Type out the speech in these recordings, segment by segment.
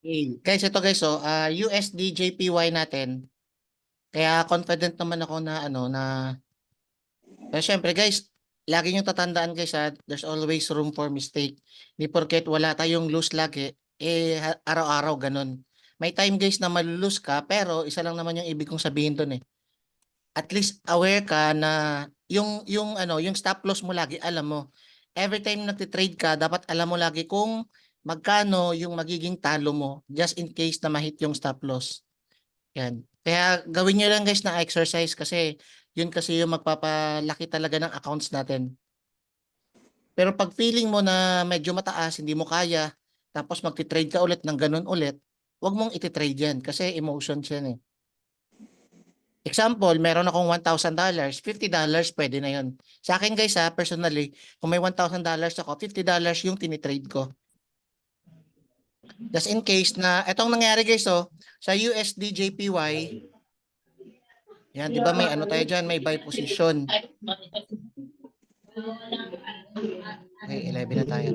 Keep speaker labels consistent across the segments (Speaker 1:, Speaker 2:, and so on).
Speaker 1: Okay. Guys, ito guys, USD JPY natin. Kaya confident naman ako na pero syempre guys, lagi nyo tatandaan guys there's always room for mistake. Hindi porket wala tayong lose lagi, araw-araw ganun. May time guys na malulose ka, pero isa lang naman yung ibig kong sabihin doon eh. At least aware ka na yung stop loss mo lagi alam mo. Every time nagte-trade ka, dapat alam mo lagi kung magkano yung magiging talo mo just in case na ma-hit yung stop loss. Yan. Kaya gawin nyo lang guys na exercise kasi yun kasi yung magpapalaki talaga ng accounts natin. Pero pag feeling mo na medyo mataas, hindi mo kaya, tapos magti-trade ka ulit ng ganun ulit, wag mong iti-trade yan kasi emotions yan eh. Example, meron akong $1,000, $50 pwede na yun. Sa akin guys personally, kung may $1,000 ako, $50 yung tinitrade ko. Just in case na, etong nangyari guys sa USD JPY, yan, di ba may ano tayo dyan, may buy position. Okay, 11 na tayo.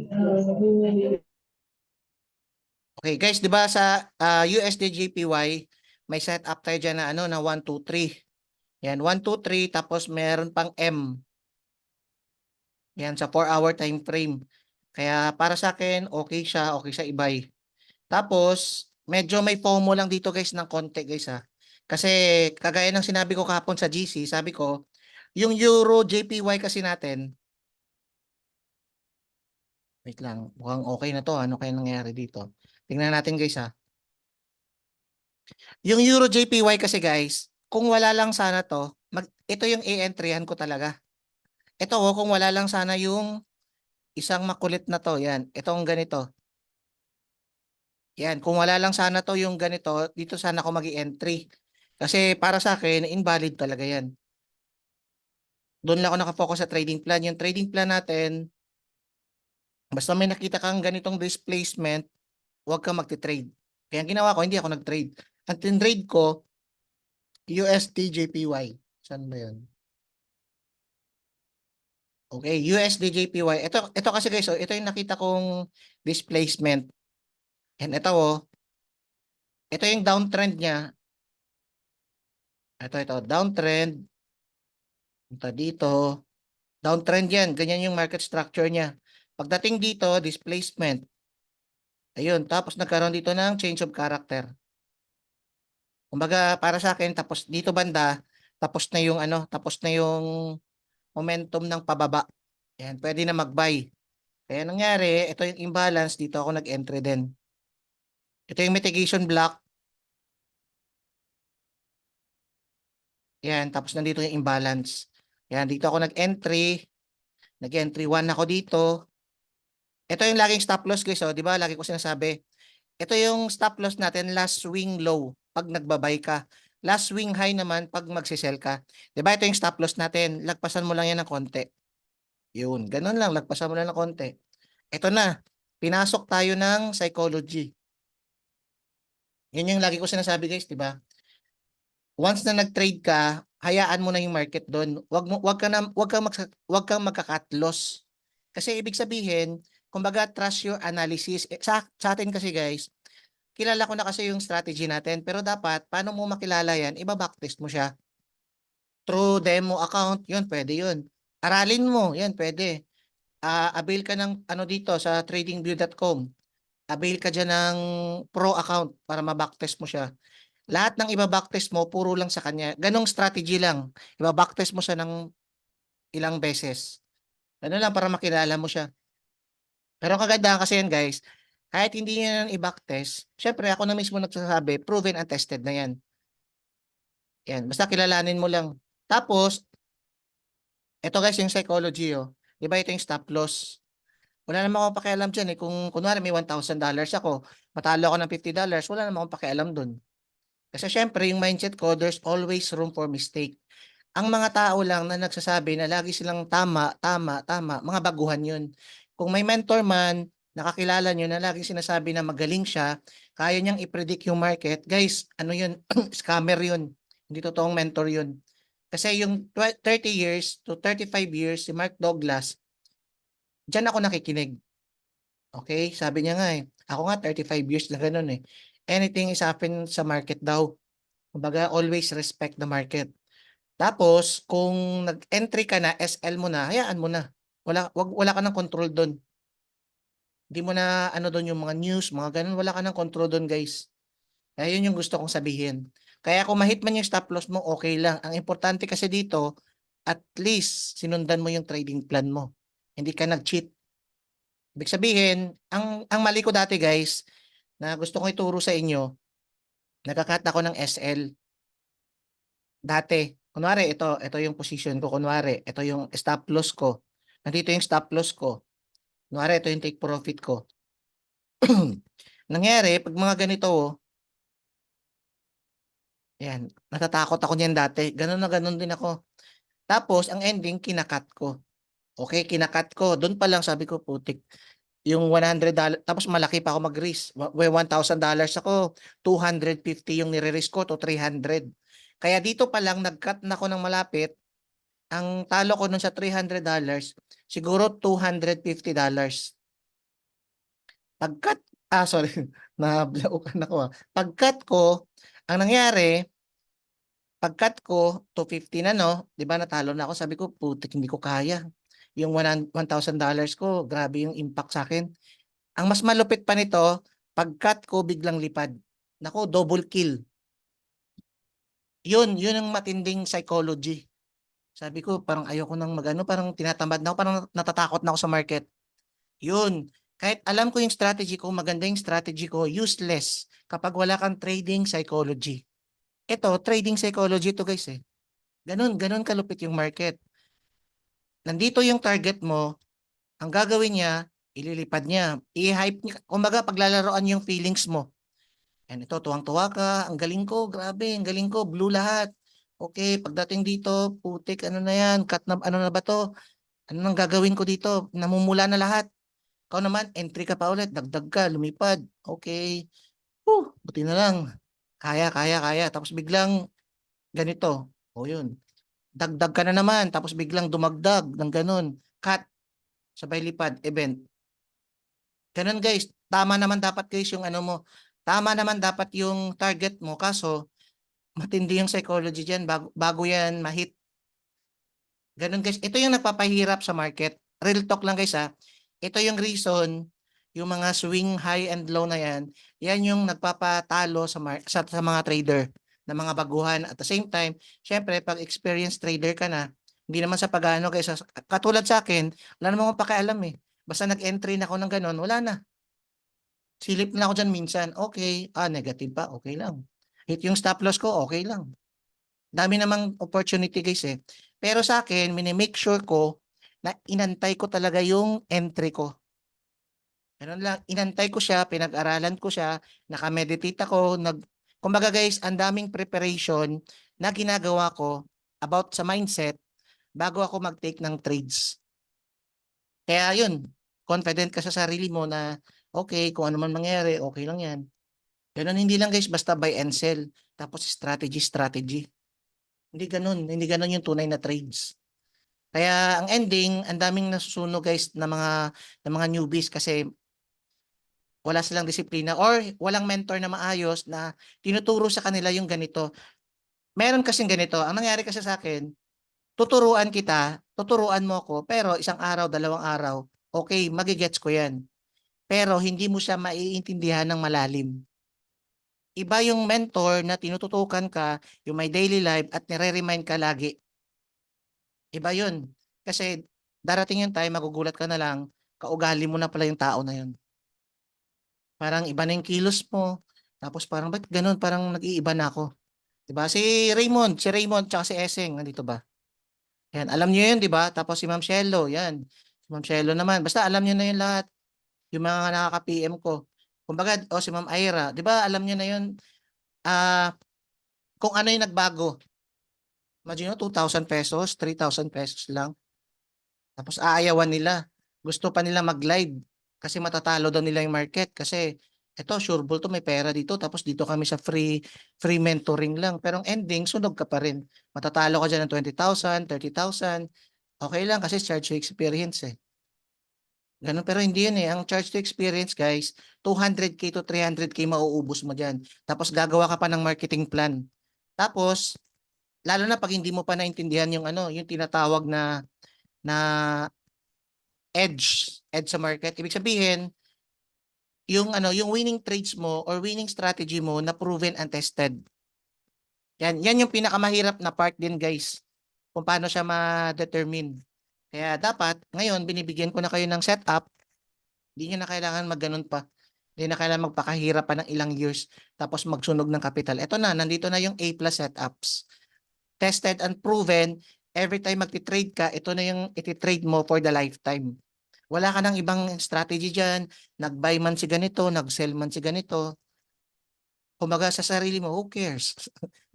Speaker 1: Okay guys, di ba sa USD JPY, may setup tayo dyan na na 1, 2, 3. Yan, 1, 2, 3, tapos meron pang M. Yan, sa 4-hour time frame. Kaya para sa akin, okay siya i-buy. Tapos, medyo may FOMO lang dito guys ng konti guys ha. Kasi kagaya ng sinabi ko kahapon sa GC, sabi ko, yung Euro JPY kasi natin, wait lang, mukhang okay na to. Ano kaya nangyari dito? Tingnan natin guys ha. Yung Euro JPY kasi guys, kung wala lang sana to, ito yung i-entryhan ko talaga. Ito kung wala lang sana yung isang makulit na to, yan. Itong ganito. Yan, kung wala lang sana to yung ganito, dito sana ako mag-entry. Kasi para sa akin, invalid talaga yan. Doon lang ako nakafocus sa trading plan. Yung trading plan natin, basta may nakita kang ganitong displacement, huwag kang magti-trade. Kaya ang ginawa ko, hindi ako nag-trade. Ang tin-trade ko, USD JPY. Saan ba yun? Okay, USD JPY. Ito kasi guys, ito yung nakita kong displacement. And ito yung downtrend niya. Ito, downtrend. Punta dito. Downtrend yan. Ganyan yung market structure niya. Pagdating dito, displacement. Ayun. Tapos nagkaroon dito ng change of character. Kumbaga, para sa akin, tapos dito banda, tapos na yung momentum ng pababa. Yan, pwede na mag-buy. Kaya nangyari, ito yung imbalance, dito ako nag-entry din. Ito yung mitigation block. Yan, tapos nandito yung imbalance. Yan, dito ako nag-entry. Nag-entry 1 ako dito. Ito yung laging stop loss guys, di ba? Lagi ko sinasabi. Ito yung stop loss natin last swing low pag nagbabay ka. Last swing high naman pag magsisell ka. 'Di ba? Ito yung stop loss natin. Lagpasan mo lang yan ng konti. Yun, ganun lang, lagpasan mo lang ng konti. Ito na. Pinasok tayo ng psychology. Yun yung lagi ko sinasabi guys, 'di ba? Once na nag-trade ka, hayaan mo na yung market doon. Wag kang magka-cut loss. Kasi ibig sabihin, kumbaga trust your analysis. Sa atin kasi guys, kilala ko na kasi yung strategy natin, pero dapat paano mo makilala yan? Iba-backtest mo siya. Through demo account, yun pwede yun. Aralin mo, yan pwede. Avail ka ng ano dito sa tradingview.com. Avail ka dyan ng pro account para ma-backtest mo siya. Lahat ng iba-backtest mo, puro lang sa kanya. Ganong strategy lang. Iba-backtest mo siya ng ilang beses. Ano lang para makilala mo siya. Pero ang kagandahan kasi yan guys, kahit hindi nyo yan i-backtest, syempre ako na mismo nagsasabi, proven and tested na yan. Yan, basta kilalanin mo lang. Tapos, ito guys yung psychology Di ba ito yung stop loss? Wala naman akong pakialam dyan eh. Kung kunwari may $1,000 ako, matalo ako ng $50, wala naman akong pakialam dun. Kasi syempre, yung mindset ko, there's always room for mistake. Ang mga tao lang na nagsasabi na lagi silang tama, tama, tama, mga baguhan yun. Kung may mentor man, nakakilala nyo na laging sinasabi na magaling siya, kaya niyang i-predict yung market, guys, ano yun? Scammer yun. Hindi totoong mentor yun. Kasi yung 30 years to 35 years, si Mark Douglas, diyan ako nakikinig. Okay? Sabi niya nga eh. Ako nga 35 years na ganun eh. Anything is happen sa market daw. Kumbaga, always respect the market. Tapos, kung nag-entry ka na, SL mo na, hayaan mo na. Wala ka ng control doon. Hindi mo na ano doon yung mga news, mga ganun, wala ka ng control doon, guys. Kaya yun yung gusto kong sabihin. Kaya kung ma-hit man yung stop loss mo, okay lang. Ang importante kasi dito, at least sinundan mo yung trading plan mo. Hindi ka nag-cheat. Ibig sabihin, ang mali ko dati, guys, na gusto kong ituro sa inyo, nagkakat ako ng SL. Dati, kunwari, ito yung position ko. Kunwari, ito yung stop loss ko. Nandito yung stop loss ko. Kunwari, ito yung take profit ko. Nangyari, pag mga ganito, oh, yan, natatakot ako niyan dati. Ganun na ganun din ako. Tapos, ang ending, kinakat ko. Okay, kinakat ko. Doon pa lang sabi ko, putik, yung $100, tapos malaki pa ako mag-risk. $1,000 ako, 250 yung nire-risk ko to 300. Kaya dito pa lang, nag-cut na ako ng malapit. Ang talo ko nun sa $300, siguro $250. Pag-cut, sorry, nablaukan ako ah. Pag-cut ko, ang nangyari, pag-cut ko, 250 na no, di ba natalo na ako, sabi ko, putik, hindi ko kaya. Yung $1,000 ko, grabe yung impact sa akin. Ang mas malupit pa nito, pag-cut ko, biglang lipad. Nako, double kill. Yun ang matinding psychology. Sabi ko, parang ayoko nang magano, parang tinatamad na ako, parang natatakot na ako sa market. Yun. Kahit alam ko yung strategy ko, maganda yung strategy ko, useless kapag wala kang trading psychology. Ito, trading psychology to guys eh. Ganun kalupit yung market. Nandito yung target mo, ang gagawin niya, ililipad niya, i-hype niya, kumbaga paglalaroan yung feelings mo. Yan ito, tuwang-tuwa ka, ang galing ko, grabe, ang galing ko, blue lahat. Okay, pagdating dito, putik, ano na yan, cut na, ano na ba to? Ano nang gagawin ko dito? Namumula na lahat. Ikaw naman, entry ka pa ulit, dagdag ka, lumipad. Okay, buti na lang. Kaya. Tapos biglang ganito. O yun, dagdag ka na naman, tapos biglang dumagdag ng ganun. Cut, sabay lipad, event. Ganun guys, tama naman dapat guys yung ano mo. Tama naman dapat yung target mo, kaso matindi yung psychology dyan bago yan ma-hit. Ganun guys, ito yung nagpapahirap sa market. Real talk lang guys ha. Ito yung reason, yung mga swing high and low na yan yung nagpapatalo sa mga trader na mga baguhan. At the same time, syempre pag experienced trader ka na, hindi naman sa pag-ano guys, katulad sa akin, wala naman akong pakialam eh. Basta nag-entry na ako ng ganun, wala na. Silip na ako dyan minsan, okay, negative pa, okay lang. Hit yung stop loss ko, okay lang. Dami namang opportunity guys eh. Pero sa akin, minimake sure ko na inantay ko talaga yung entry ko. Ganun lang, inantay ko siya, pinag-aralan ko siya, nakameditate ako, kumbaga guys, ang daming preparation na ginagawa ko about sa mindset bago ako mag-take ng trades. Kaya yun, confident ka sa sarili mo na okay, kung ano man mangyari, okay lang yan. Ganun hindi lang guys, basta buy and sell. Tapos strategy. Hindi ganun yung tunay na trades. Kaya ang ending, ang daming nasusunog guys ng mga newbies kasi wala silang disiplina or walang mentor na maayos na tinuturo sa kanila yung ganito. Meron kasing ganito, ang nangyari kasi sa akin, tuturuan mo ako, pero isang araw, dalawang araw, okay, magigets ko yan. Pero hindi mo siya maiintindihan ng malalim. Iba yung mentor na tinututukan ka, yung may daily life at nire-remind ka lagi. Iba yun. Kasi darating yung time, magugulat ka na lang, kaugali mo na pala yung tao na yun. Parang iba na yung kilos mo. Tapos parang, ba't ganun? Parang nag-iiba na ako. Diba? Si Raymond, tsaka si Eseng, nandito ba? Yan, alam niyo yun, di ba? Tapos si Ma'am Shelo, yan. Si Ma'am Shelo naman. Basta alam niyo na yun lahat. Yung mga nakaka-PM ko. Kumbaga, si Ma'am Ira, di ba? Alam niyo na yun. Kung ano yung nagbago. Imagine mo, 2,000 pesos, 3,000 pesos lang. Tapos aayawan nila. Gusto pa nila mag-live kasi matatalo daw nila yung market kasi eto sureball to, may pera dito, tapos dito kami sa free mentoring lang. Pero ang ending, sunog ka pa rin. Matatalo ka dyan ng 20,000, 30,000. Okay lang kasi charge your experience eh. Ganun, pero hindi yun eh. Ang charge to experience, guys, 200K to 300K mauubos mo dyan. Tapos gagawa ka pa ng marketing plan. Tapos, lalo na pag hindi mo pa naintindihan yung ano, yung tinatawag na edge sa market. Ibig sabihin, yung ano, yung winning trades mo or winning strategy mo na proven and tested. Yan yung pinakamahirap na part din, guys. Kung paano siya ma-determine. Kaya dapat, ngayon, binibigyan ko na kayo ng setup. Hindi nyo na kailangan magganon pa. Hindi na kailangan magpakahirap pa ng ilang years tapos magsunog ng capital. Ito na, nandito na yung A+ setups. Tested and proven, every time magti-trade ka, ito na yung iti-trade mo for the lifetime. Wala ka ng ibang strategy dyan, nag-buy man si ganito, nag-sell man si ganito. Kumbaga sa sarili mo, who cares?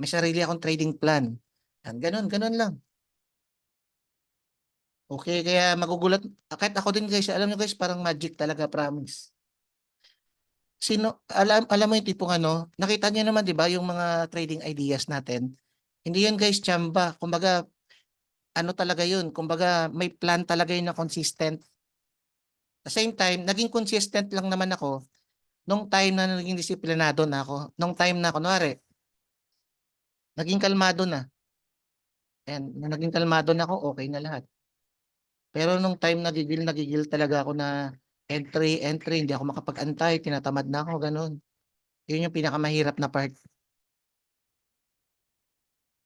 Speaker 1: May sarili akong trading plan. Yan, ganun, ganun lang. Okay, kaya magugulat. Kahit ako din guys, alam nyo guys, parang magic talaga, promise. Alam mo yung tipong ano, nakita niyo naman 'di ba yung mga trading ideas natin. Hindi yun guys chamba. Kumbaga ano talaga yun, kumbaga may plan talaga yun na consistent. At the same time, naging consistent lang naman ako nung time na naging disiplinado na ako. Nung time na kunwari, naging kalmado na. And nung naging kalmado na ako, okay na lahat. Pero nung time nagigil talaga ako na entry, hindi ako makapag-antay, tinatamad na ako, ganun. Yun yung pinakamahirap na part.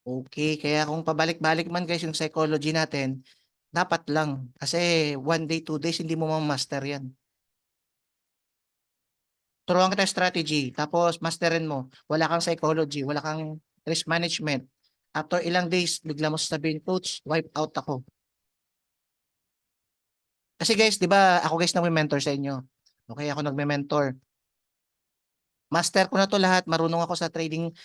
Speaker 1: Okay, kaya kung pabalik-balik man guys yung psychology natin, dapat lang. Kasi 1 day, 2 days, hindi mo ma-master yan. Turuan kita strategy, tapos masterin mo. Wala kang psychology, wala kang risk management. After ilang days, bigla mo sasabihin, Coach, wipe out ako. Kasi guys, di ba, ako guys nagme-mentor sa inyo. Okay, ako nagme-mentor. Master ko na to lahat, marunong ako sa trading.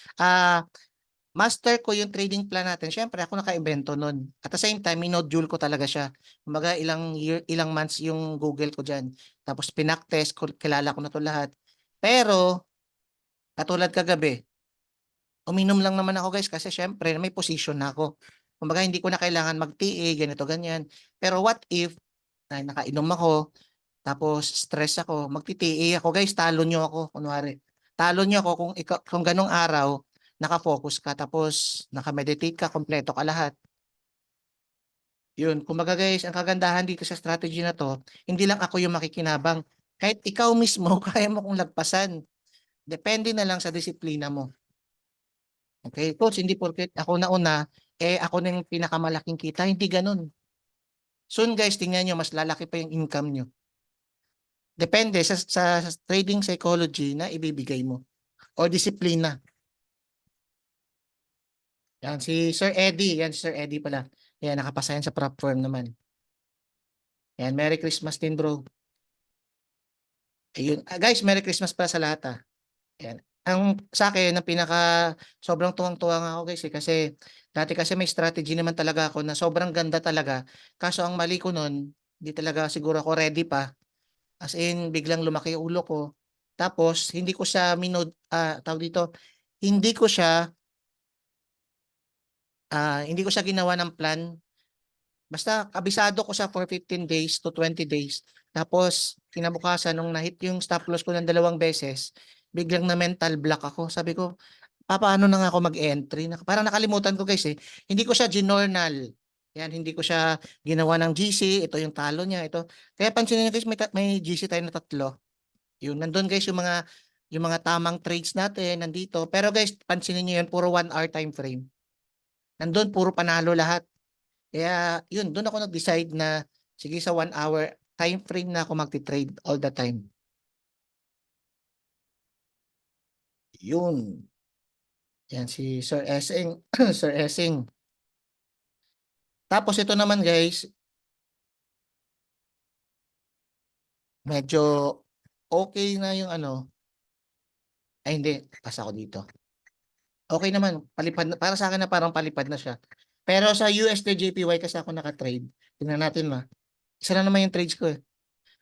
Speaker 1: Master ko yung trading plan natin. Siyempre, ako naka-invento nun. At the same time, minodule ko talaga siya. Kumbaga, ilang months yung Google ko dyan. Tapos, pinaktest, kilala ko na to lahat. Pero, katulad kagabi, uminom lang naman ako guys kasi syempre, may position na ako. Kumbaga, hindi ko na kailangan mag-TA, ganito, ganyan. Pero what if, nakainom ako, tapos stress ako, magti-TA ako guys, talo nyo ako, kunwari. Talo nyo ako kung ganong araw, nakafocus ka, tapos nakameditate ka, kompleto ka lahat. Yun, kumbaga guys, ang kagandahan dito sa strategy na to, hindi lang ako yung makikinabang. Kahit ikaw mismo, kaya mo kong lagpasan. Depende na lang sa disiplina mo. Okay, coach, hindi porket ako na una, ako na yung pinakamalaking kita, hindi ganun. Soon guys, tingnan nyo, mas lalaki pa yung income nyo. Depende sa trading psychology na ibibigay mo o disiplina. Yan si Sir Eddie, yan si Sir Eddie pala. Yan nakapasa yan sa prop firm naman. Yan, Merry Christmas din bro. Ayun, guys, Merry Christmas pala sa lahat ah. Yan. Ang sa akin, ang pinaka sobrang tuwang-tuwa nga ako guys kasi dati kasi may strategy naman talaga ako na sobrang ganda talaga. Kaso ang mali ko nun, hindi talaga siguro ako ready pa. As in, biglang lumaki yung ulo ko. Tapos, tawag dito, hindi ko siya, hindi ko siya ginawa ng plan. Basta, kabisado ko siya for 15 days to 20 days. Tapos, kinabukasan, nung nahit yung stop loss ko ng 2 beses, biglang na mental block ako. Sabi ko, paano na nga ako mag-entry? Parang nakalimutan ko guys eh. Hindi ko siya ginornal. Yan, hindi ko siya ginawa ng GC. Ito yung talo niya. Ito. Kaya pansinin niyo guys, may GC tayo na 3. Yun, nandun guys yung mga tamang trades natin nandito. Pero guys, pansinin niyo yun, puro 1 hour time frame. Nandun, puro panalo lahat. Kaya yun, doon ako nag-decide na sige sa 1 hour time frame na ako magti-trade all the time. Yun. Yan si Sir Essing. Sir Essing. Tapos ito naman guys, medyo okay na yung ano. Ay hindi, pasa ako dito. Okay naman, palipad na, para sa akin na parang palipad na siya. Pero sa USD JPY kasi ako naka-trade. Tingnan natin ma. Isa na naman yung trades ko eh.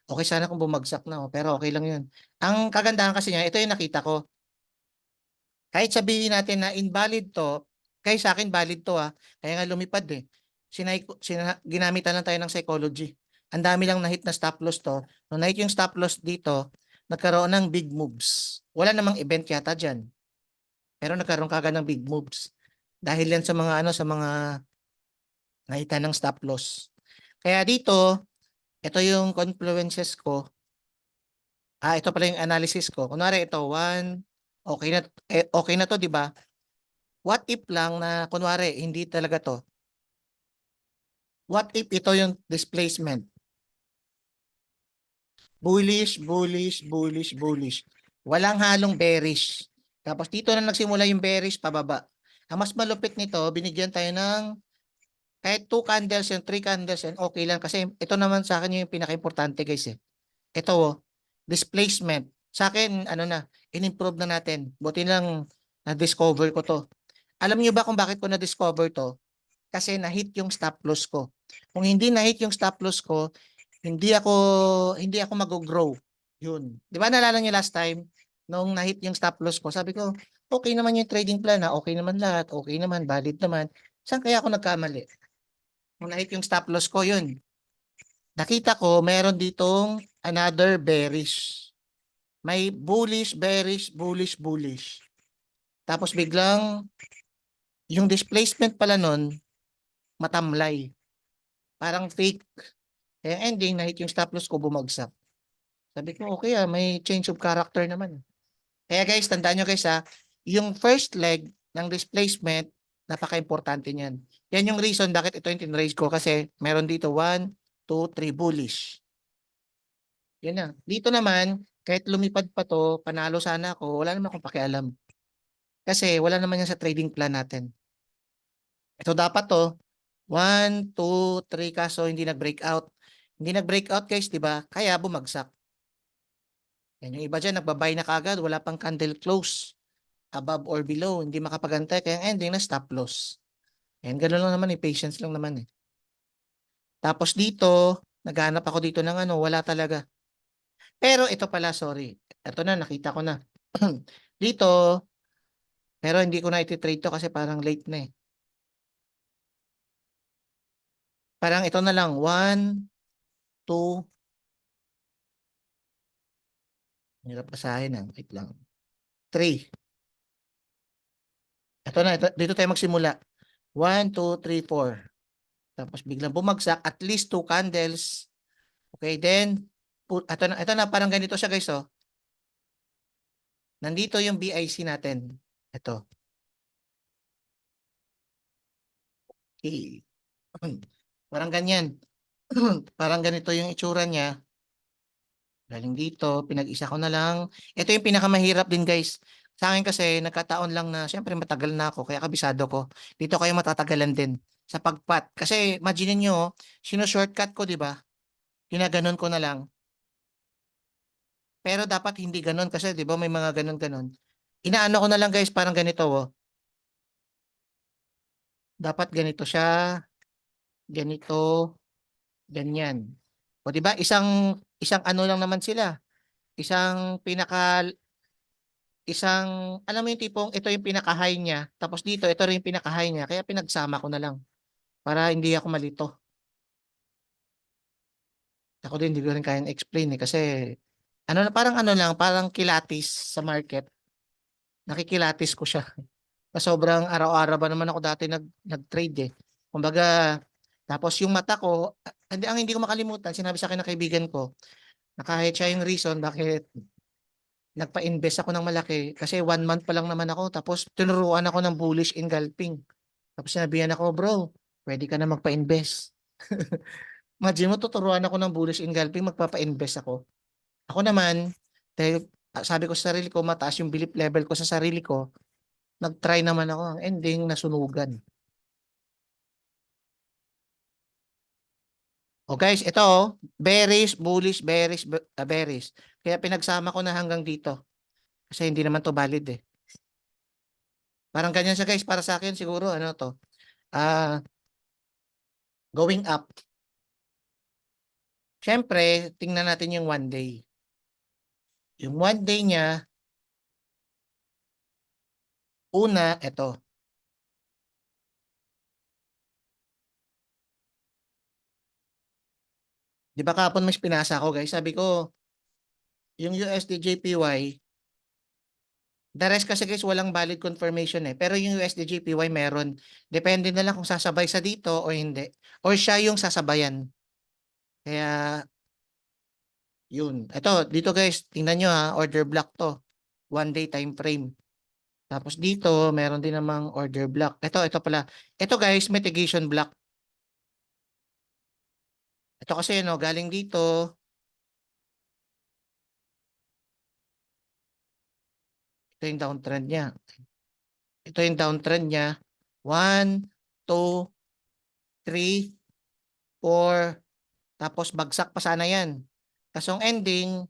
Speaker 1: Okay sana kung bumagsak na, pero okay lang yun. Ang kagandahan kasi niya, ito yung nakita ko. Kahit sabihin natin na invalid to, kahit sa akin valid to kaya nga lumipad eh. Ginamitan lang tayo ng psychology. Ang dami lang na-hit na stop loss to. Nung na-hit yung stop loss dito, nagkaroon ng big moves. Wala namang event yata dyan. Pero nagkaroon kagad ng big moves. Dahil yan sa mga ano, sa mga nakita ng stop loss. Kaya dito, ito yung confluences ko. Ito pala yung analysis ko. Kunwari ito, okay na to, di ba? What if lang na kunwari hindi talaga to? What if ito yung displacement? Bullish, bullish, bullish, bullish. Walang halong bearish. Tapos dito na nagsimula yung bearish pababa. Ang mas malupit nito, binigyan tayo ng kahit 2 candles and 3 candles and okay lang. Kasi ito naman sa akin yung pinaka-importante guys eh. Ito displacement. Sa akin, ano na, in-improve na natin. Buti lang na-discover ko to. Alam niyo ba kung bakit ko na-discover to? Kasi na-hit yung stop loss ko. Kung hindi na-hit yung stop loss ko, hindi ako mag-grow. Yun. 'Di ba naalala niyo last time nung na-hit yung stop loss ko, sabi ko, okay naman yung trading plan, okay naman lahat, okay naman, valid naman. Saan kaya ako nagkamali? Nung na-hit yung stop loss ko, yun. Nakita ko meron ditong another bearish. May bullish, bearish, bullish, bullish. Tapos biglang yung displacement pala nun matamlay. Parang fake. Kaya ending na-hit yung stop loss ko bumagsak. Sabi ko, okay may change of character naman. Kaya guys, tandaan nyo guys yung first leg ng displacement, napaka-importante niyan. Yan yung reason bakit ito yung tinrace ko kasi meron dito 1, 2, 3 bullish. Yan na. Dito naman, kahit lumipad pa to, panalo sana ako, wala naman akong pakialam. Kasi wala naman yan sa trading plan natin. Ito dapat to, 1, 2, 3 kaso hindi nag-breakout. Hindi nag-breakout guys, di ba? Kaya bumagsak. Yan yung iba dyan, nagbabay na kagad, wala pang candle close. Above or below, hindi makapagantay, kaya ending na stop loss. And gano'n lang naman patience lang naman eh. Tapos dito, naghanap ako dito ng ano, wala talaga. Pero ito pala, sorry. Ito na, nakita ko na. Dito, pero hindi ko na iti-trade to kasi parang late na eh. Parang ito na lang, 1, 2, hirap basahin wait lang. 3. Ito na, dito tayo magsimula. 1, 2, 3, 4. Tapos biglang bumagsak, at least 2 candles. Okay, then, ito na, parang ganito siya guys, oh. Nandito yung BIC natin. Ito. Okay. Parang ganyan. Parang ganito yung itsura niya. Galing dito, pinag-isa ko na lang. Ito yung pinakamahirap din guys. Sa akin kasi, nagkataon lang na, syempre matagal na ako, kaya kabisado ko. Dito kayo matatagalan din sa pagpat. Kasi, imagine nyo, sino-shortcut ko, di ba? Ginaganon ko na lang. Pero dapat hindi ganon kasi, di ba, may mga ganon-ganon. Inaano ko na lang guys, parang ganito, oh. Dapat ganito siya, ganito, ganyan. O di ba? Isang ano lang naman sila. Isang alam mo yung tipong ito yung pinaka-high niya, tapos dito ito rin yung pinaka-high niya, kaya pinagsama ko na lang para hindi ako malito. Ako din hindi ko rin kayang explain kasi ano na parang ano lang, parang kilatis sa market. Nakikilatis ko siya. Sobrang araw-araw ba naman ako dati nag-trade eh. Kumbaga, tapos yung mata ko, ang hindi ko makalimutan, sinabi sa akin ng kaibigan ko, na kahit siya yung reason bakit nagpa-invest ako ng malaki kasi 1 month pa lang naman ako tapos tinuruan ako ng bullish engulfing. Tapos sinabihan ako, bro, pwede ka na magpa-invest. Imagine mo, tuturuan ako ng bullish engulfing, magpapa-invest ako. Ako naman, dahil sabi ko sa sarili ko, mataas yung belief level ko sa sarili ko, nag-try naman ako. Ang ending, nasunugan. O guys, ito, bearish, bullish, bearish, bearish. Kaya pinagsama ko na hanggang dito. Kasi hindi naman to valid eh. Parang ganyan siya guys, para sa akin siguro, ano to, ah, going up. Siyempre, tingnan natin yung 1 day. Yung 1 day niya, una, ito. Di ba kahapon mas pinasa ko guys, sabi ko, yung USD JPY, the rest kasi guys walang valid confirmation eh. Pero yung USD JPY meron. Depende na lang kung sasabay sa dito o hindi. Or siya yung sasabayan. Kaya, yun. Ito, dito guys, tingnan nyo ha, order block to. 1 day time frame. Tapos dito, meron din namang order block. Ito pala. Ito guys, mitigation block. Ito kasi no, galing dito. Ito yung downtrend niya. Ito yung downtrend niya. 1, 2, 3, 4. Tapos bagsak pa sana yan. Kasong ending,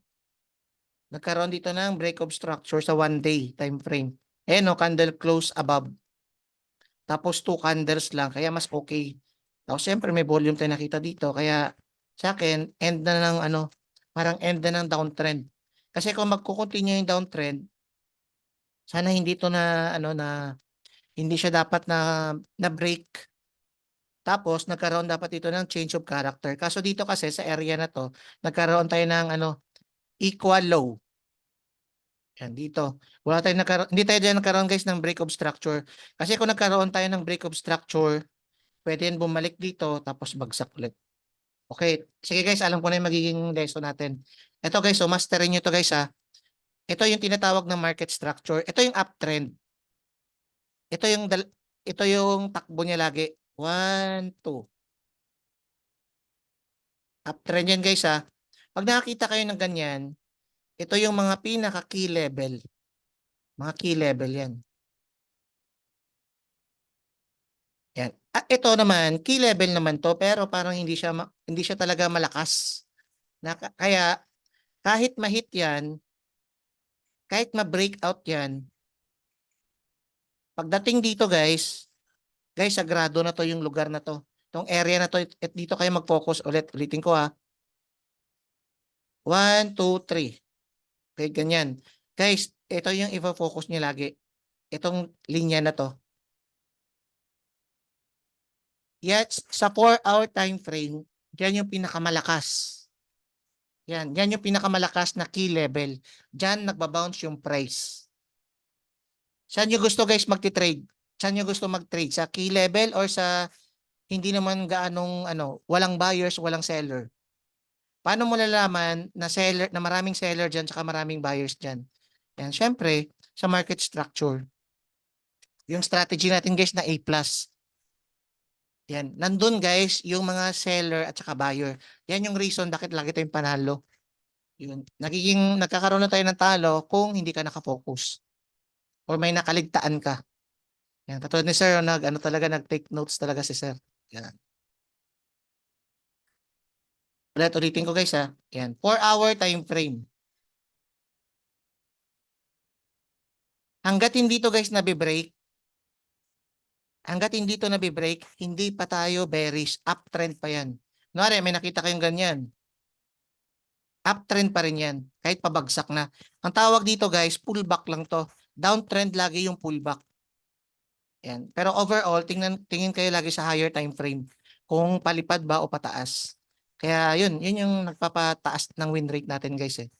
Speaker 1: nagkaroon dito ng break of structure sa 1 day time frame. Eh no, candle close above. Tapos 2 candles lang, kaya mas okay. Tapos siyempre may volume tayo nakita dito, kaya sa akin, end na ng ano, parang end na ng downtrend. Kasi kung magko-continue yung downtrend, sana hindi to na ano na hindi siya dapat na break. Tapos nagkaroon dapat dito ng change of character. Kaso dito kasi sa area na to, nagkaroon tayo ng ano equal low. Yan dito. Wala tayong nagkaroon, hindi tayo dyan nagkaroon guys ng break of structure. Kasi kung nagkaroon tayo ng break of structure, pwede yan bumalik dito tapos bagsak ulit. Okay. Sige guys, alam ko na yung magiging lesson natin. Ito guys, so masterin nyo to guys ha. Ito yung tinatawag na market structure. Ito yung uptrend. Ito yung ito yung takbo niya lagi. 1, 2. Uptrend yan guys ha. Pag nakakita kayo ng ganyan, ito yung mga pinaka key level. Mga key level yan. Yan. Ito naman, key level naman to pero parang hindi siya talaga malakas. Kaya kahit ma-hit yan, kahit ma-breakout yan, pagdating dito guys, sagrado na to yung lugar na to. Itong area na to, at dito kayo mag-focus ulit. Ulitin ko ha. 1, 2, 3. Okay, ganyan. Guys, ito yung i-focus niyo lagi. Itong linya na to. Yes, sa 4-hour time frame, yan yung pinakamalakas. Yan yung pinakamalakas na key level. Diyan nagbabounce yung price. Saan nyo gusto guys magti-trade? Saan nyo gusto mag-trade? Sa key level or sa hindi naman gaanong ano, walang buyers, walang seller? Paano mo nalalaman na seller, na maraming seller diyan saka maraming buyers diyan? Yan, syempre, sa market structure. Yung strategy natin guys na A+. Yan, nandun guys yung mga seller at saka buyer. Yan yung reason bakit lagi tayong panalo. Yun. Nagkakaroon na tayo ng talo kung hindi ka nakafocus or may nakaligtaan ka. Yan, katulad ni Sir, nag-take notes talaga si Sir. Yan. Ulitin ko guys ha. Yan, 4-hour time frame. Hanggat hindi to guys nabe-break, hindi pa tayo bearish. Uptrend pa yan. Kunwari, may nakita kayong ganyan. Uptrend pa rin yan. Kahit pabagsak na. Ang tawag dito guys, pullback lang to. Downtrend lagi yung pullback. Yan. Pero overall, tingin kayo lagi sa higher time frame. Kung palipad ba o pataas. Kaya yun yung nagpapataas ng win rate natin guys eh.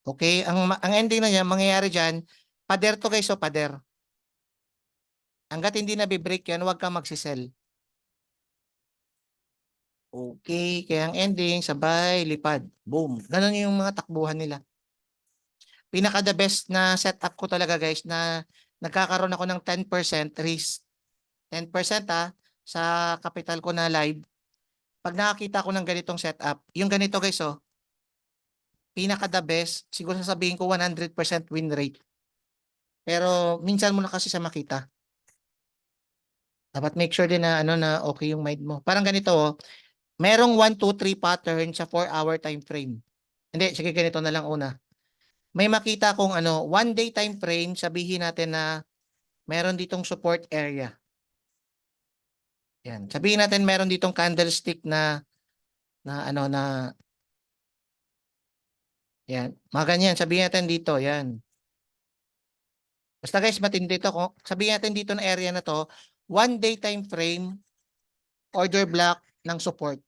Speaker 1: Okay, ang ending na niya, mangyayari dyan, pader to guys o pader. Hanggat hindi na be-break yan, huwag kang magsisell. Okay, kaya ang ending, sabay, lipad. Boom. Ganon yung mga takbuhan nila. Pinaka the best na setup ko talaga guys na nagkakaroon ako ng 10% risk. 10% sa capital ko na live. Pag nakakita ko ng ganitong setup, yung ganito guys pinaka the best, siguro sasabihin ko 100% win rate. Pero minsan mo na kasi siya makita. Dapat make sure din na na okay yung mind mo. Parang ganito merong 1, 2, 3 pattern sa 4-hour time frame. Hindi, sige ganito na lang una. May makita kong 1 day time frame, sabihin natin na meron ditong support area. Yan. Sabihin natin meron ditong candlestick na yan. Mga ganyan, sabihin natin dito, yan. Basta guys, matindi ito. Sabihin natin dito na area na to, 1 day time frame, order block ng support.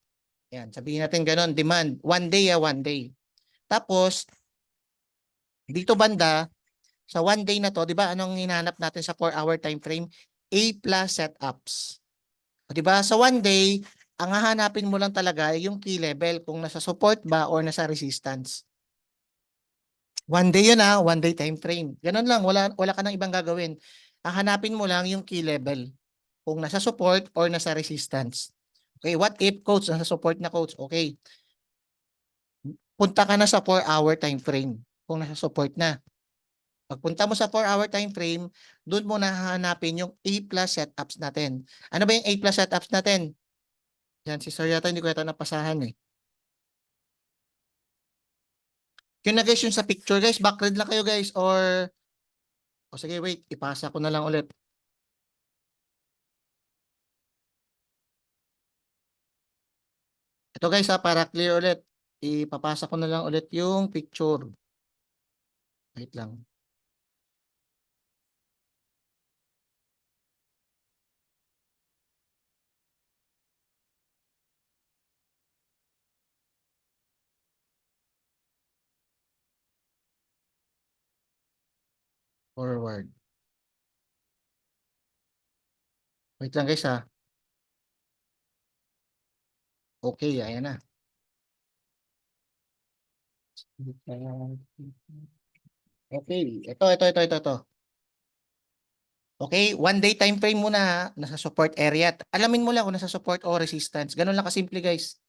Speaker 1: Yan, sabihin natin ganun, demand. 1 day, 1 day. Tapos, dito banda, sa 1 day na to, di ba, anong hinahanap natin sa 4-hour time frame? A plus setups. O, di ba, sa 1 day, ang hahanapin mo lang talaga ay yung key level, kung nasa support ba or nasa resistance. 1 day yun 1 day time frame. Ganun lang, wala ka nang ibang gagawin. Ang hanapin mo lang yung key level, kung nasa support or nasa resistance. Okay, what if coach, nasa support na coach? Okay, punta ka na sa 4-hour time frame kung nasa support na. Pagpunta mo sa 4-hour time frame, doon mo nahahanapin yung A plus setups natin. Ano ba yung A plus setups natin? Yan, si Sir yata hindi ko yata napasahan eh. Yun na guys, yung sa picture guys, backread lang kayo guys or o sige wait, ipasa ko na lang ulit. Ito guys para clear ulit. Ipapasa ko na lang ulit yung picture. Wait lang. Forward. Wait lang guys ha. Okay, ayan na. Okay, ito. Okay, 1 day time frame muna nasa support area. Alamin mo lang kung nasa support o resistance. Ganun lang kasimple guys.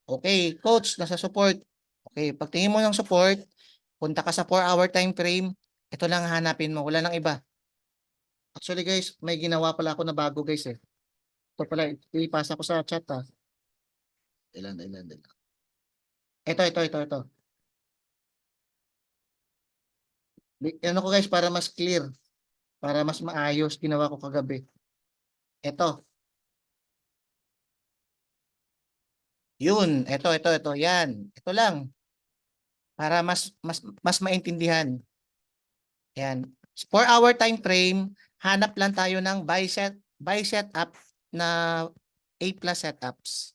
Speaker 1: Okay, coach, nasa support. Okay, pagtingin mo ng support, punta ka sa 4-hour time frame. Ito lang hanapin mo, wala nang iba. Actually guys, may ginawa pala ako na bago guys eh. Ito pala, ipasa ko sa chat ha. Ilan. Ito. Ano ko guys, para mas clear, para mas maayos, ginawa ko kagabi. Ito, yun, ito, yan. Ito lang, para mas maintindihan. Yan. 4-hour time frame, hanap lang tayo ng buy setup na A plus setups.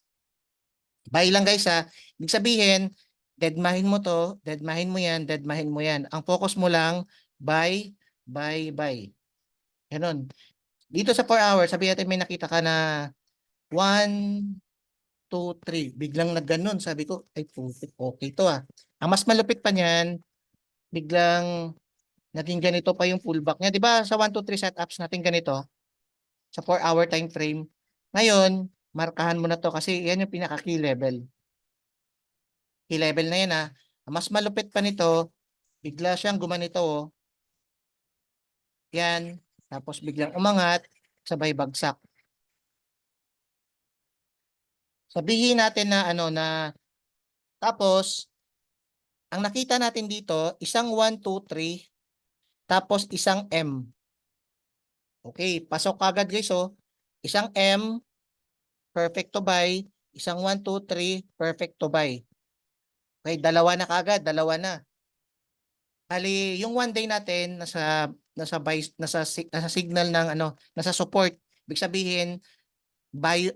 Speaker 1: Buy lang guys ha. Ibig sabihin, deadmahin mo to, deadmahin mo yan, deadmahin mo yan. Ang focus mo lang, buy. Ganun. Dito sa 4 hours, sabi natin may nakita ka na 1, 2, 3. Biglang nagganon. Sabi ko, ay putik, okay to ah. Ang mas malupit pa niyan, biglang naging ganito pa yung pullback niya. Di ba sa 1, 2, 3 setups natin ganito, sa 4-hour time frame. Ngayon, markahan mo na to kasi yan yung pinaka-key level. Key level na yan ah. Ang mas malupit pa nito, bigla siyang gumanito oh. Yan. Tapos biglang umangat, sabay bagsak. Sabihin natin na ano na tapos ang nakita natin dito, isang 1, 2, 3, tapos isang M. Okay, pasok agad guys oh. Isang M, perfect to buy. Isang 1, 2, 3, perfect to buy. Okay, dalawa na kagad, dalawa na. Hali, yung 1 day natin nasa signal ng ano, nasa support. Ibig sabihin,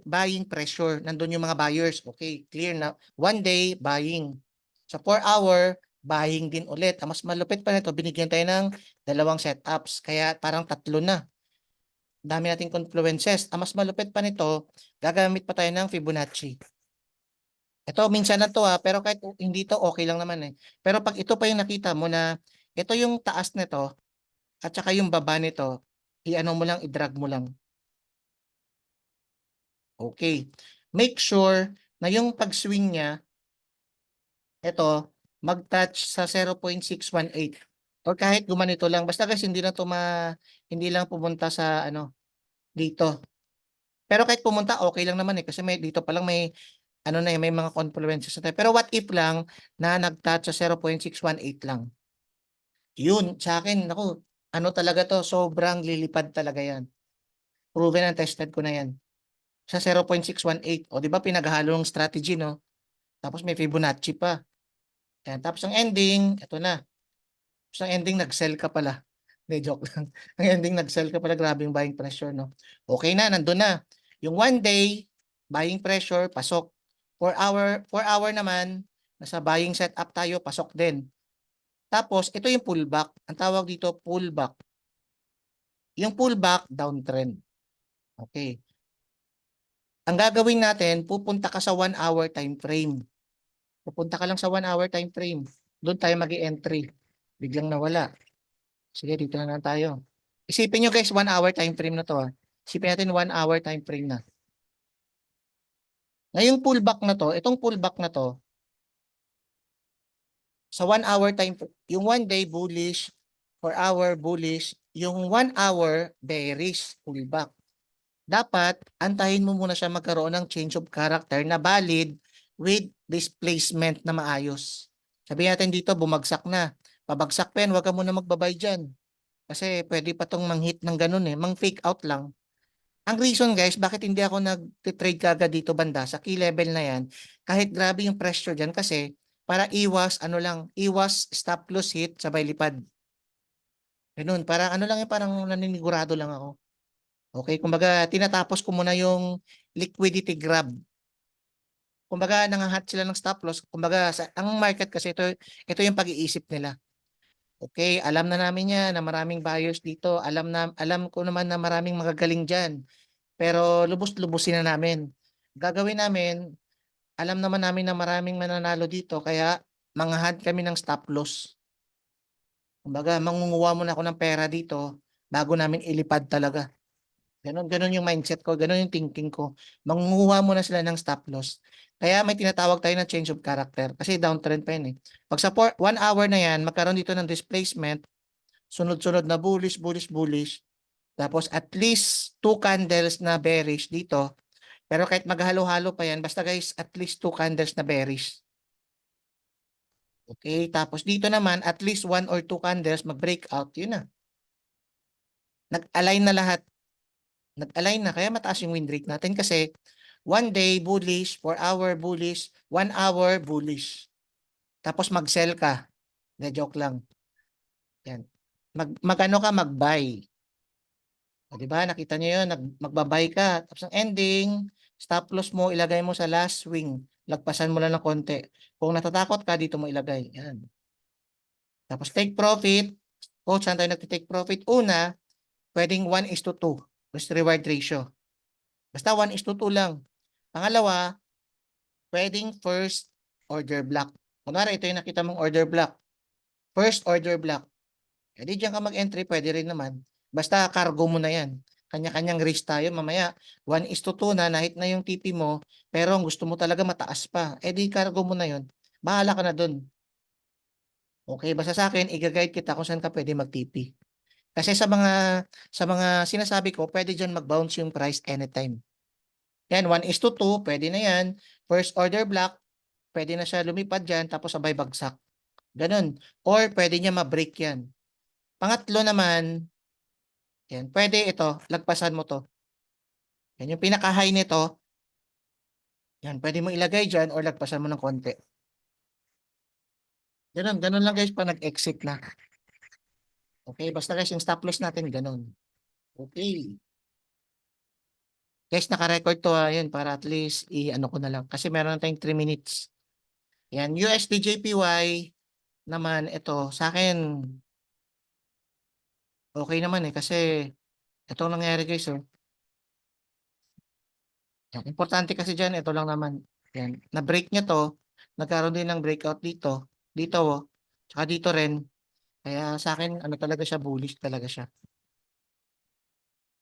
Speaker 1: buying pressure. Nandun yung mga buyers. Okay, clear na. 1 day, buying. Sa 4-hour, buying din ulit. Ang mas malupit pa nito, binigyan tayo ng dalawang setups. Kaya parang tatlo na. Dami nating confluences. Ang mas malupit pa nito, gagamit pa tayo ng Fibonacci. Ito, minsan na to pero kahit hindi to, okay lang naman eh. Pero pag ito pa yung nakita mo na, ito yung taas nito, at saka yung baba nito, i-ano mo lang, i-drag mo lang. Okay. Make sure na yung pag-swing niya, ito, mag-touch sa 0.618. Or kahit gumanito lang. Basta guys, hindi lang pumunta sa ano, dito. Pero kahit pumunta, okay lang naman eh. Kasi dito pa lang may, ano na may mga confluences na tayo. Pero what if lang na nag-touch sa 0.618 lang. Yun, sa akin, naku, ano talaga to, sobrang lilipad talaga yan. Proven and tested ko na yan. Sa 0.618. O, di ba pinaghahalong strategy, no? Tapos may Fibonacci pa. Yan. Tapos ang ending, ito na. Tapos ang ending, nag-sell ka pala. Hindi, joke lang. Ang ending, nag-sell ka pala. Grabe yung buying pressure, no? Okay na, nandun na. Yung 1 day, buying pressure, pasok. 4 hour naman, nasa buying setup tayo, pasok din. Tapos, ito yung pullback. Ang tawag dito, pullback. Yung pullback, downtrend. Okay. Ang gagawin natin, pupunta ka sa 1 hour time frame. Pupunta ka lang sa 1 hour time frame. Doon tayo mag-entry. Biglang nawala. Sige, dito na lang tayo. Isipin nyo guys, 1 hour time frame na to. Isipin natin 1 hour time frame na. Ngayong pullback na to, itong pullback na to, sa 1 hour time, yung 1 day bullish, 4 hour bullish, yung 1 hour bearish pullback. Dapat antayin mo muna siya magkaroon ng change of character na valid with displacement na maayos. Sabihin natin dito, bumagsak na. Pabagsak pa yan, huwag ka muna magbabay dyan. Kasi pwede pa tong manghit ng ganun mang fake out lang. Ang reason guys, bakit hindi ako nag-trade kagad dito banda sa key level na yan, kahit grabe yung pressure dyan kasi para iwas, iwas stop loss hit sabay lipad. Ganun, para ano lang parang naninigurado lang ako. Okay, kumbaga tinatapos ko muna yung liquidity grab. Kumbaga nangahat sila ng stop loss. Kumbaga ang market kasi ito yung pag-iisip nila. Okay, alam na namin yan na maraming buyers dito. Alam ko naman na maraming magagaling diyan. Pero lubos-lubusin na namin. Gagawin namin, alam naman namin na maraming mananalo dito kaya mangahad kami ng stop loss. Kumbaga mangunguha muna ako ng pera dito bago namin ilipad talaga. Ganon yung mindset ko, ganon yung thinking ko. Mangunguha muna sila ng stop loss. Kaya may tinatawag tayo na change of character kasi downtrend pa yun eh. Pag sa 1 hour na yan, magkaroon dito ng displacement, sunod-sunod na bullish, bullish, bullish. Tapos at least 2 candles na bearish dito. Pero kahit maghalo-halo pa yan, basta guys, at least 2 candles na bearish. Okay, tapos dito naman, at least 1 or 2 candles mag-breakout, yun na. Nag-align na lahat. Nag-align na, kaya mataas yung win rate natin kasi 1 day bullish, 4 hour bullish, 1 hour bullish. Tapos mag-sell ka. Na joke lang. Yan. Mag-ano ka, mag-buy. O, diba? Nakita niyo yun, magbabay ka. Tapos ang ending, stop loss mo, ilagay mo sa last swing. Lagpasan mo lang ng konti. Kung natatakot ka, dito mo ilagay. Yan. Tapos take profit. Kung saan tayo nag-take profit? Una, pwedeng 1:2. Risk reward ratio. Basta 1:2 lang. Pangalawa, pwedeng first order block. Kunwari, ito yung nakita mong order block. First order block. Hindi dyan ka mag-entry, pwede rin naman. Basta cargo mo na yan. Kanya-kanyang risk tayo. Mamaya, 1:2 na, nahit na yung TP mo, pero ang gusto mo talaga mataas pa. Eh di cargo mo na yun. Bahala ka na dun. Okay, basta sa akin, i-guide kita kung saan ka pwede mag-TP. Kasi sa mga sinasabi ko, pwede dyan mag-bounce yung price anytime. Yan, 1:2, pwede na yan. First order block, pwede na siya lumipad dyan, tapos sabay bagsak. Ganun. Or pwede niya ma-break yan. Pangatlo naman, yan, pwede ito, lagpasan mo to. Yan yung pinaka-high nito. Yan, pwede mo ilagay dyan or lagpasan mo ng konti. Ganun lang guys pa nag-exit na. Okay, basta guys yung stop loss natin ganun. Okay. Guys, naka-record to yun para at least i-ano ko na lang. Kasi meron na tayong 3 minutes. Yan, USD-JPY naman ito sa akin okay naman kasi itong nangyari guys Yan. Importante kasi dyan, ito lang naman. Yan. Na-break niya to, nagkaroon din ng breakout dito. Dito tsaka dito rin. Kaya sa akin, ano talaga siya, bullish talaga siya.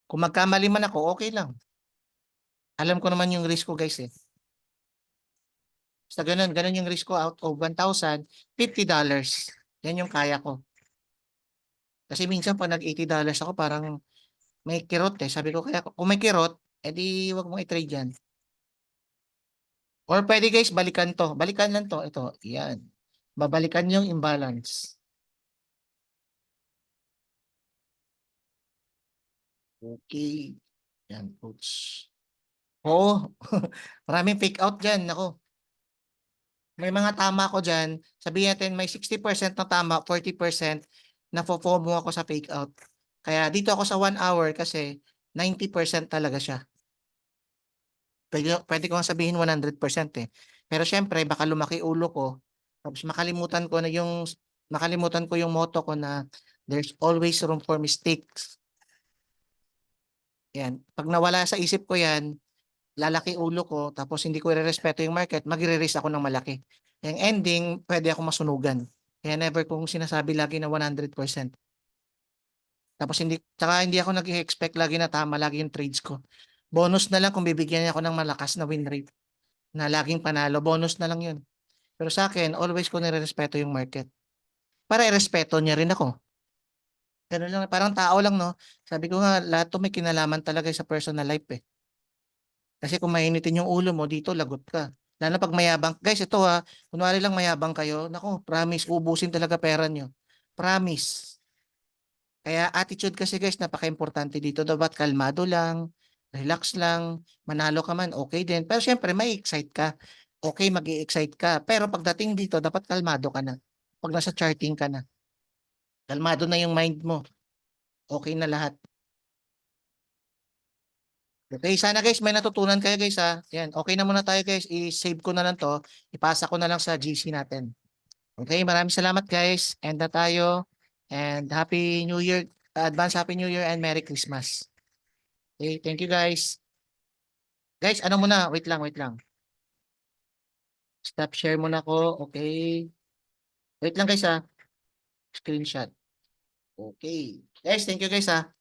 Speaker 1: Kung magkamali man ako, okay lang. Alam ko naman yung risk ko guys Basta ganun yung risk ko out of 1,000, $50. Yan yung kaya ko. Kasi minsan pag nag-$80 ako, parang may kirot Sabi ko, kaya kung may kirot, edi wag mong i-trade yan. Or pwede guys, balikan to. Balikan lang to. Ito, yan. Babalikan yung imbalance. Okay. Yan, coach. Oo. Maraming fake out dyan. Ako. May mga tama ko dyan. Sabihin natin may 60% na tama, 40% na FOMO ako sa fake out. Kaya dito ako sa 1 hour kasi 90% talaga siya. Pwede ko nga sabihin 100% eh. Pero syempre baka lumaki ulo ko, tapos makalimutan ko yung motto ko na there's always room for mistakes. Yan. Pag nawala sa isip ko yan, lalaki ulo ko, tapos hindi ko irerespeto yung market, magre-risk ako ng malaki. Yung ending, pwede ako masunugan. Kaya never kong sinasabi lagi na 100%. Tapos tsaka hindi ako nag-expect lagi na tama lagi yung trades ko. Bonus na lang kung bibigyan niya ako ng malakas na win rate na laging panalo. Bonus na lang yun. Pero sa akin, always ko nire-respeto yung market. Para irespeto niya rin ako. Ganun lang, parang tao lang, no? Sabi ko nga, lahat to may kinalaman talaga sa personal life eh. Kasi kung mainitin yung ulo mo, dito lagot ka. Lalo na pag mayabang. Guys, ito ha, kunwari lang mayabang kayo, naku, promise, ubusin talaga pera nyo. Promise. Kaya attitude kasi guys, napaka-importante dito. Dapat kalmado lang, relax lang, manalo ka man, okay din. Pero syempre, may excite ka. Okay, mag-i-excite ka. Pero pagdating dito, dapat kalmado ka na. Pag nasa charting ka na. Kalmado na yung mind mo. Okay na lahat. Okay, sana guys, may natutunan kayo guys ha. Yan, okay na muna tayo guys. I-save ko na lang to. Ipasa ko na lang sa GC natin. Okay, maraming salamat guys. End na tayo. And Happy New Year. Advance Happy New Year and Merry Christmas. Okay, thank you guys. Guys, ano muna? Wait lang, wait lang. Stop share muna ko. Okay. Wait lang guys ha. Screenshot. Okay. Guys, thank you guys ha.